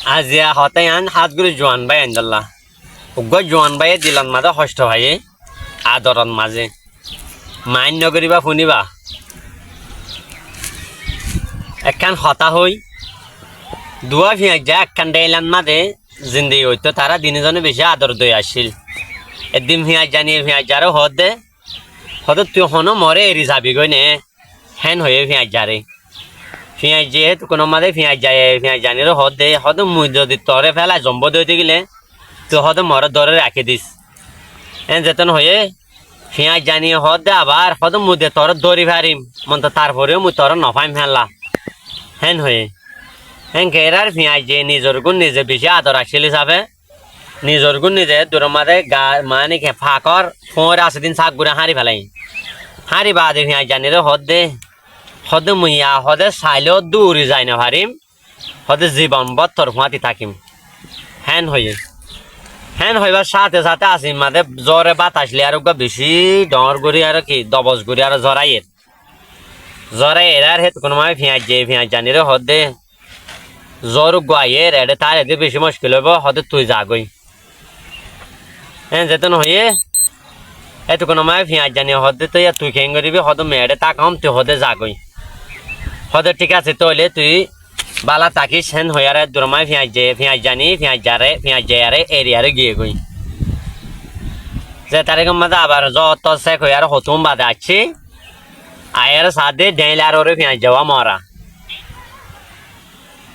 আজিয়া হতে আন হাত গুলি জোয়ান ভাই আনজাল্লা উগ্র জোয়ান ভাইয়ে দিলান মাঝে হষ্ট ভাইয়ে আদরন মাঝে মাইন নগরিবা শুনিবা একখান হতা হই দুয়া ভিয়াই যা একখান ডাইলান মাঝে জিন্দি হইতো তারা দিনে বেশি আদর দই আসছিল একদিন ভিয়াই জানিয়ে ভিয়াই যারও হদ দে হয়তো তুই হনো মরে এরি যাবি গই নে হেন হয়ে ভিয়াই যারে ভিয়াই যেহেতু কোনো মাঝে ভিয়াই যায় ভিয়াই জানিয়ে হদ দে হয়তো মুই যদি তরে ফেলাই জম্ব দইতে গেলে তুই হয়তো মরে দরে রাখি দিস হ্যাঁ যেতন হয়ে ভিয়াই জানিয়ে হদ দে আবার হয়তো মুই দে তরে দড়ি ফারিম মন তো তারপরেও মুই তরে নফাইম ফেললা হেন হয়ে হ্যাঁ কেরার ভিয়াই যে নিজের গুণ নিজে বেশি আদর আসছিল হিসাবে নিজের গুণ নিজে দূর মাঝে গা মানে ফাঁকর ফোঁর আছে দিন শাক গুড়া হাঁড়ি ফেলাই হাঁড়ি বাদে ভিয়াই জানিয়ে হদ দে হদে মুইয়া হদে চাইলেও দূরে যাই না পারিম হদে জীবন বত্তর হুঁয়াতি থাকিম হেন হয়ে হেন হইবার সাথে সাথে আসিম মাঝে জ্বরে বাতাসলে আর বেশি ডর গড়ি আর কি দবজ গড়ি আর জরাইয়ের জরাইয়ের আর হেতু কোনো মায় ভিয়াই জানিরে হদে জ্বর গাইয়ের এডে তার এদের বেশি মুশকিল হইব হদে তুই যাগই হ্যাঁ যেতন হয়ে এত কোনো মায় ভিয়াই জানিয়ে হদে তুই তুই খেয়ে করিবি হদে মেয়েডে তাকাম তুই হদে যাগই হদে ঠিক আছে তইলে তুই বালা তাকিস হেন হইয়ারে দুরমায় ভিয়াই জানি ভিয়াই যারে এরিয়ারে গিয়ে গই যে তারিখ মাঝে আবার যত শেখ হইয়ার হতুম বাদে আসছি আয়ের সাথে ডেইলার ওরে ভিয়াই যাওয়া মরা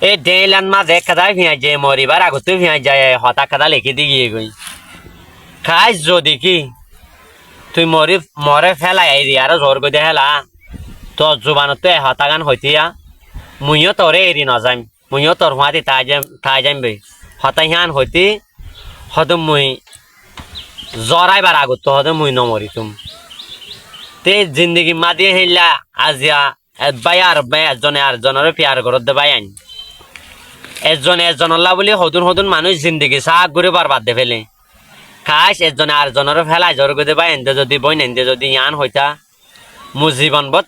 এই ডেইলান মাঝে কাদা ভিয়াই যে মরিবার আগতে ভিয়াই যায় হতা কাদা লিখে দিয়ে গিয়ে গই খাইস যদি কি তুই মরে ফেলাই এরিয়ার জোর গই দে হেলা তোর জুবানত হতা গান হইতিয়া মুইও তোরে এরি নযাম মুইও তোর হুঁয়াতি তাই যাম বই হতাই হান হইতি হয়তো মুই জরাইবার আগত তো হয়তো মুই নমরি তুম তে জিন্দগি মাদিয়ে হেলা আজিয়া বাই আর এজনে আরেকজনের পেয়ার ঘরত দে বাই আইন এজনল্লা বলি হদুন মানুষ জিন্দগি চাক ঘুরে বারবাদ দে ফেলে খাইস এজনে আরেকজনের ফেলাই জোর গদে বাই এনতে যদি বই নেনতে যদি ইয়ান হইতা মু জীবন বত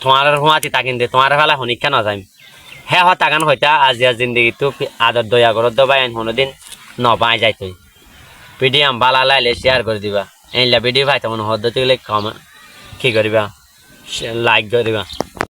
তোমার হুঁয়াতি তাকিন দে তোমার ফেলা শুনিক্ষা নযাম হে হতাগান হইতা আজিয়া জিন্দগিটো আদর দয়া করত দবাই আইন কোনোদিন নপাই যাই তুই ভিডিও বালা লাইলে শেয়ার করে দিবা এইলা ভিডিও ভাই তেমন হদ্দ তুই কি করিবা লাইক করিবা।